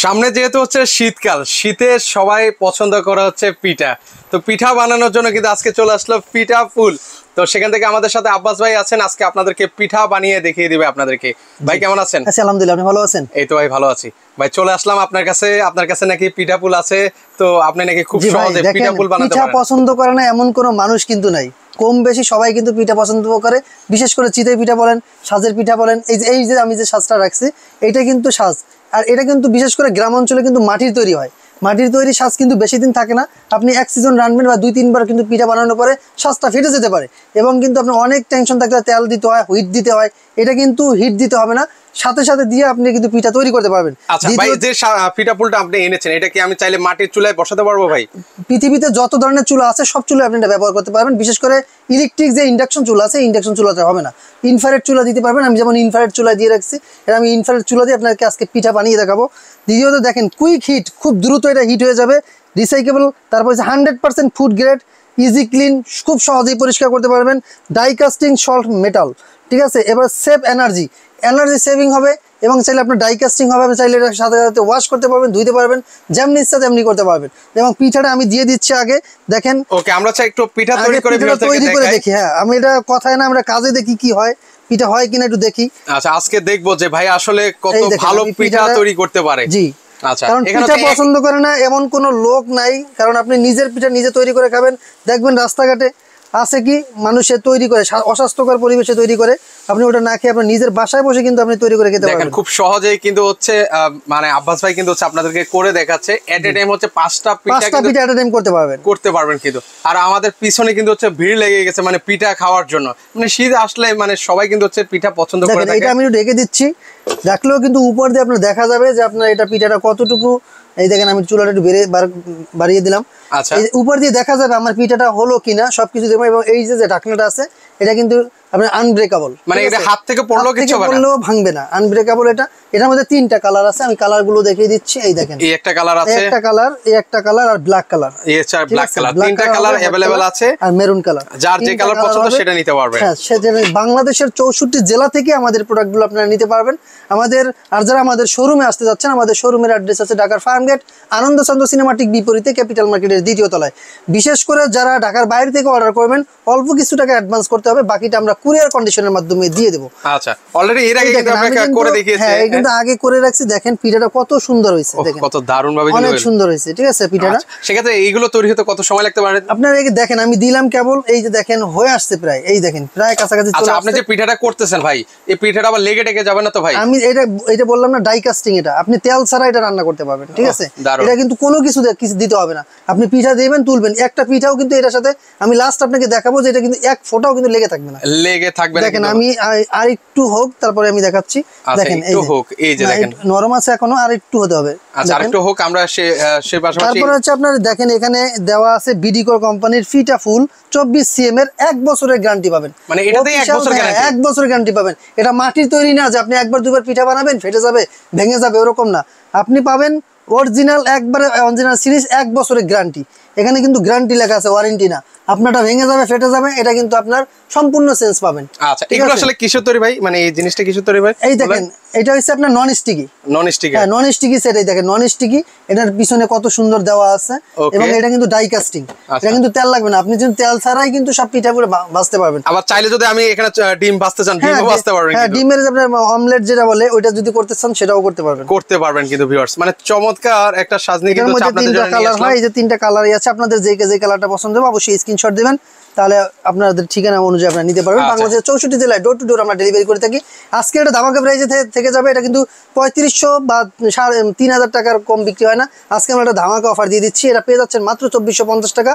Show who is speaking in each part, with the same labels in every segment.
Speaker 1: সামনে যেহেতু হচ্ছে শীতকাল, শীতে সবাই পছন্দ করা হচ্ছে পিঠা। তো পিঠা বানানোর জন্য কিন্তু আজকে চলে আসলো পিঠা ফুল। তো সেখান থেকে আমাদের সাথে আব্বাস ভাই আছেন, আজকে আপনাদেরকে পিঠা বানিয়ে দেখিয়ে দিবে আপনাদেরকে। ভাই কেমন আছেন?
Speaker 2: আলহামদুলিল্লাহ, আপনি ভালো আছেন?
Speaker 1: এই তো ভাই ভালো আছি। ভাই চলে আসলাম আপনার কাছে, আপনার কাছে নাকি পিঠা ফুল আছে, তো আপনি নাকি খুব সহজে পিঠা ফুল বানাতে পারেন।
Speaker 2: পিঠা পছন্দ করে না এমন কোনো মানুষ কিন্তু নাই, কম বেশি সবাই কিন্তু পিঠা পছন্দ করে। বিশেষ করে চিতই পিঠা বলেন, সাজের পিঠা বলেন, এই যে আমি যে সাজটা রাখছি এটা কিন্তু সাজ। আর এটা কিন্তু বিশেষ করে গ্রাম অঞ্চলে কিন্তু মাটির তৈরি হয়। মাটির তৈরি সাজ কিন্তু বেশি দিন থাকে না। আপনি এক সিজন রানবেন বা 2-3 বার কিন্তু পিঠা বানানোর পরে সাজটা ফেটে যেতে পারে। এবং কিন্তু আপনার অনেক টেনশন থাকলে তেল দিতে হয়, হিট দিতে হয়। এটা কিন্তু হিট দিতে হবে না, সাথে সাথে দিয়ে আপনি কিন্তু পিঠা তৈরি করতে পারবেন।
Speaker 1: আচ্ছা ভাই, যে পিঠা ফুলটা আপনি এনেছেন এটা কি আমি চাইলে মাটির চুলায় বসাতে পারবো ভাই?
Speaker 2: পৃথিবীতে যত ধরনের চুলা আছে সব চুলা আপনি এটা ব্যবহার করতে পারবেন। বিশেষ করে ইলেকট্রিক যে ইন্ডাকশন চুলা আছে, ইন্ডাকশন চুলাতে হবে না, ইনফ্রারেড চুলা দিতে পারবেন। আমি যেমন ইনফ্রারেড চুলা দিয়ে রাখছি, এটা আমি ইনফ্রারেড চুলা দিয়ে আপনাকে আজকে পিঠা বানিয়ে দেখাবো। দ্বিতীয়ত দেখেন কুইক হিট, খুব দ্রুত এটা হিট হয়ে যাবে, রিসাইকেবল। তারপর 100% ফুড গ্রেড, ইজি ক্লিন, খুব সহজেই পরিষ্কার করতে পারবেন। ডাই কাস্টিং সল্ট মেটাল, ঠিক আছে। এবার সেভ এনার্জি সেভিং হবে। এবং চাইলে আপনার ডাই কাস্টিং হবে, আপনি চাইলে এটার সাথে সাথে ওয়াশ করতে পারবেন, ধুইতে পারবেন, যেমনি ইচ্ছা তেমনি করতে পারবেন। এবং পিঠাটা আমি দিয়ে দিচ্ছি আগে, দেখেন।
Speaker 1: ওকে, আমরা চাই একটু পিঠা তৈরি করে
Speaker 2: দেখি। হ্যাঁ, আমি এটা কথায় না, আমরা কাজে দেখি কি হয়, পিঠা হয় কিনা একটু দেখি।
Speaker 1: আচ্ছা, আজকে দেখবো যে ভাই আসলে কত ভালো পিঠা তৈরি করতে পারে।
Speaker 2: জি,
Speaker 1: আচ্ছা।
Speaker 2: কারণ পিঠা পছন্দ করে না এমন কোনো লোক নাই, কারণ আপনি নিজের পিঠা নিজে তৈরি করে খাবেন। দেখবেন রাস্তাঘাটে আছে কি মানুষে তৈরি করে অস্বাস্থ্যকর পরিবেশে তৈরি করে, আপনি ওটা না খেয়ে আপনার নিজের বাসায় বসে কিন্তু আপনি তৈরি করে খেতে পারবেন।
Speaker 1: খুব সহজেই কিন্তু হচ্ছে মানে আব্বাস ভাই কিন্তু হচ্ছে আপনাদেরকে করে দেখাচ্ছে। এট এ টাইম হচ্ছে 5টা পিঠা
Speaker 2: এট এ টাইম করতে পারবেন
Speaker 1: কিন্তু। আর আমাদের পিছনে কিন্তু হচ্ছে ভিড় লেগে গেছে মানে পিঠা খাওয়ার জন্য। মানে শীত আসলে মানে সবাই কিন্তু হচ্ছে পিঠা পছন্দ করে থাকে।
Speaker 2: এটা আমি একটু ঢেকে দিচ্ছি, দেখলেও কিন্তু উপর দিয়ে আপনার দেখা যাবে যে আপনার এটা পিঠাটা কতটুকু। এই দেখেন আমি চুলাটা একটু বাড়িয়ে দিলাম।
Speaker 1: আচ্ছা,
Speaker 2: উপর দিয়ে দেখা যাবে আমার পিঠাটা হলো কিনা সবকিছু দেখবো। এবং এই যে ঢাকনাটা আছে এটা কিন্তু আপনার আনব্রেকেবল,
Speaker 1: মানে এটা হাত থেকে পড়লেও কিছু হবে না,
Speaker 2: ভাঙবে না, আনব্রেকেবল। এটার মধ্যে 3টা কালার আছে, আমি কালার গুলো দেখিয়ে দিচ্ছি। এই দেখেন,
Speaker 1: এই একটা কালার আছে,
Speaker 2: এই একটা কালার আর ব্ল্যাক কালার।
Speaker 1: এই হচ্ছে ব্ল্যাক কালার। 3টা কালার अवेलेबल আছে
Speaker 2: আর মেরুন কালার।
Speaker 1: যার যে কালার পছন্দ সেটা নিতে পারবেন।
Speaker 2: হ্যাঁ, সেটা বাংলাদেশের 64 জেলা থেকে আমাদের প্রোডাক্টগুলো আপনারা নিতে পারবেন। আর যারা আমাদের শোরুমে আসতে যাচ্ছেন, আমাদের শোরুমের অ্যাড্রেস আছে ঢাকার ফার্মগেট, আনন্দ চন্দ্র সিনেমাটিক বিপরীতে, ক্যাপিটাল মার্কেটের 2য় তলায়। বিশেষ করে যারা ঢাকার বাইরে থেকে অর্ডার করবেন অল্প কিছু টাকা অ্যাডভান্স করতে হবে, বাকিটা আমরা কুরিয়ার কন্ডিশনের মাধ্যমে দিয়ে দেব।
Speaker 1: আচ্ছা, অলরেডি এর আগে কিন্তু আমরা করে দেখিয়েছি।
Speaker 2: হ্যাঁ, এই কিন্তু আগে করে রাখছি। দেখেন পিঠাটা কত সুন্দর হয়েছে, দেখেন
Speaker 1: কত দারুণ ভাবে,
Speaker 2: অনেক সুন্দর হয়েছে, ঠিক আছে পিঠাটা।
Speaker 1: সেক্ষেত্রে এইগুলো তৈরি হতে কত সময় লাগতে পারে?
Speaker 2: আপনারা এই দেখেন আমি দিলাম কেবল, এই যে দেখেন হয়ে আসছে প্রায়, এই দেখেন প্রায় কাছাকাছি চলে আসছে।
Speaker 1: আচ্ছা, আপনি যে পিঠাটা করতেছেন ভাই, এই পিঠাটা আবার লেগে টেকে যাবে না তো ভাই?
Speaker 2: আমি এটা বললাম না, ডাই কাস্টিং। এটা আপনি তেল ছাড়া এটা রান্না করতে পারবেন, ঠিক আছে। এটা কিন্তু কোনো কিছু দিতে হবে না, আপনি পিঠা দিবেন, তুলবেন। একটা পিঠাও কিন্তু এটার সাথে আমি লাস্ট আপনাকে দেখাবো যে এটা কিন্তু এক ফোঁটাও কিন্তু লেগে থাকবে না, দেখেন। আমি আর একটু হোক, তারপরে আমি দেখাচ্ছি। দেখেন
Speaker 1: এই যে দেখেন
Speaker 2: নরম আছে এখনো, আর একটু হতে হবে।
Speaker 1: আচ্ছা, আরেকটু হোক, আমরা সে পাশাপাশি।
Speaker 2: তারপর হচ্ছে আপনার দেখেন এখানে দেওয়া আছে বিডিকোর কোম্পানির পিঠা ফুল 24 cm এর 1 বছরের গ্যারান্টি পাবেন।
Speaker 1: মানে এটাতে 1 বছর গ্যারান্টি?
Speaker 2: 1 বছরের গ্যারান্টি পাবেন। এটা মাটির তৈরি না যে আপনি একবার দুবার পিঠা বানাবেন ফেটে যাবে, ভেঙে যাবে, ওরকম না। আপনি পাবেন অরিজিনাল, একবারে অরিজিনাল সিরিজ 1 বছরের গ্যারান্টি। এখানে কিন্তু গ্যারান্টি লেখা আছে, ওয়ারেন্টি না। আপনারটা ভেঙে যাবে, ফেটে যাবে, এটা কিন্তু আপনার সম্পূর্ণ চেঞ্জ পাবেন।
Speaker 1: আচ্ছা, এগুলো আসলে কিসের তৈরি ভাই? মানে এই জিনিসটা কিসের তৈরি ভাই?
Speaker 2: এই দেখেন, এটা হচ্ছে আপনার নন স্টিকি। হ্যাঁ, নন স্টিকি সেট। এই দেখেন নন স্টিকি, এটার পিছনে কত সুন্দর দেওয়া আছে। এবং এটা কিন্তু ডাই কাস্টিং, এটা কিন্তু তেল লাগবে না, আপনি যদি তেল ছাড়াই কিন্তু সব পিঠাগুলো ভাজতে পারবেন।
Speaker 1: আবার চাইলে যদি আমি এখানে ডিম ভাজতে চান, ডিমও ভাজতে পারবেন।
Speaker 2: হ্যাঁ, ডিমের আপনার অমলেট যেটা বলে, ওইটা যদি করতে চান সেটাও করতে পারবেন
Speaker 1: কিন্তু ভিউয়ার্স, মানে চমৎকার একটা সাজনি কিন্তু আপনাদের জন্য
Speaker 2: 3টা কালার হয়। এই যে 3টা কালারই আছে, আপনাদের যে কালারটা পছন্দ হবে অবশ্যই স্ক্রিনশট দিবেন, তাহলে আপনাদের ঠিকানা অনুযায়ী আপনারা নিতে পারবেন। বাংলাদেশের 64 জেলায় ডোর টু ডোর আমরা ডেলিভারি করে থাকি। আজকে এটা ধামাকা প্রাইসে থেকে যাবে, এটা কিন্তু 3500 বা 3000 টাকার কম বিক্রি হয় না। আজকে আমরা একটা ধামাকা অফার দিয়ে দিচ্ছি, এটা পেয়ে যাচ্ছেন মাত্র 2450 টাকা,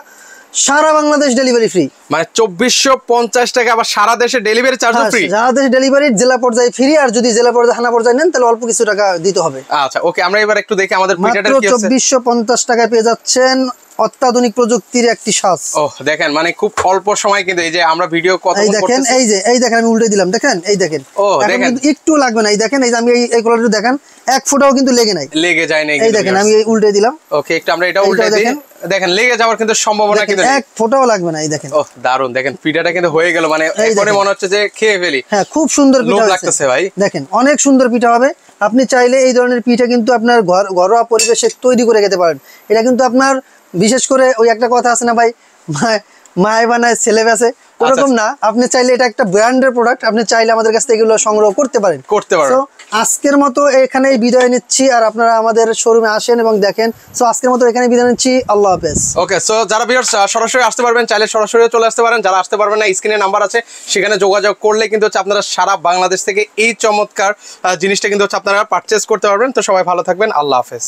Speaker 2: সারা বাংলাদেশ ডেলিভারি ফ্রি।
Speaker 1: মানে 2450 টাকা, আবার সারা দেশে ডেলিভারি চার্জ ফ্রি।
Speaker 2: সারা দেশে ডেলিভারি, জেলা পর্যায়ে ফ্রি। আর যদি জেলা পর্যায়ে, থানা পর্যায়ে নেন তাহলে অল্প কিছু টাকা দিতে হবে।
Speaker 1: আচ্ছা, ওকে, আমরা এবার একটু দেখি আমাদের পিঠাটা কি আছে।
Speaker 2: 2450 টাকায় পেয়ে যাচ্ছেন অত্যাধুনিক প্রযুক্তির একটি সাজ।
Speaker 1: দেখেন, মানে খুব অল্প সময় কিন্তু এই যে আমরা ভিডিও কত
Speaker 2: দেখেন, এই দেখেন আমি উল্টে দিলাম, দেখেন, এই দেখেন, দেখেন একটু লাগবে না। এই দেখেন, এই যে আমি এই কলারটা দেখেন, 1 ফোঁটাও কিন্তু লেগে যায় না। এই দেখেন আমি উল্টে দিলাম।
Speaker 1: ওকে, একটু আমরা এটা উল্টে দিই। দেখেন লেগে যাওয়ার কিন্তু সম্ভাবনা কিন্তু
Speaker 2: 1 ফোঁটাও লাগবে না। এই দেখেন,
Speaker 1: দারুন। দেখেন পিঠাটা কিন্তু হয়ে গেল, মানে একেবারে মনে হচ্ছে যে খেয়ে ফেলি।
Speaker 2: হ্যাঁ, খুব সুন্দর পিঠা
Speaker 1: লাগতেছে ভাই।
Speaker 2: দেখেন অনেক সুন্দর পিঠা হবে। আপনি চাইলে এই ধরনের পিঠা কিন্তু আপনার ঘরোয়া পরিবেশে তৈরি করে খেতে পারেন। এটা কিন্তু আপনার বিশেষ করে ওই একটা কথা আছে না ভাই, মায় বানায় ছেলে বেঁচে, ওরকম না। আপনি চাইলে এটা একটা ব্র্যান্ডের প্রোডাক্ট, আপনি চাইলে আমাদের কাছ থেকে এগুলো সংগ্রহ করতে পারেন। তো আজকের মতো এখানেই বিদায় নিচ্ছি, আর আপনারা আমাদের শোরুমে আসেন এবং দেখেন। সো আজকের মতো এখানে বিদায় নিচ্ছি, আল্লাহ হাফেজ।
Speaker 1: ওকে, সো যারা ভিউয়ার্স সরাসরি আসতে পারবেন চাইলে সরাসরি চলে আসতে পারেন, যারা আসতে পারবেন না স্ক্রিনে নাম্বার আছে সেখানে যোগাযোগ করলে কিন্তু হচ্ছে আপনারা সারা বাংলাদেশ থেকে এই চমৎকার জিনিসটা কিন্তু হচ্ছে আপনারা পারচেস করতে পারবেন। তো সবাই ভালো থাকবেন, আল্লাহ হাফেজ।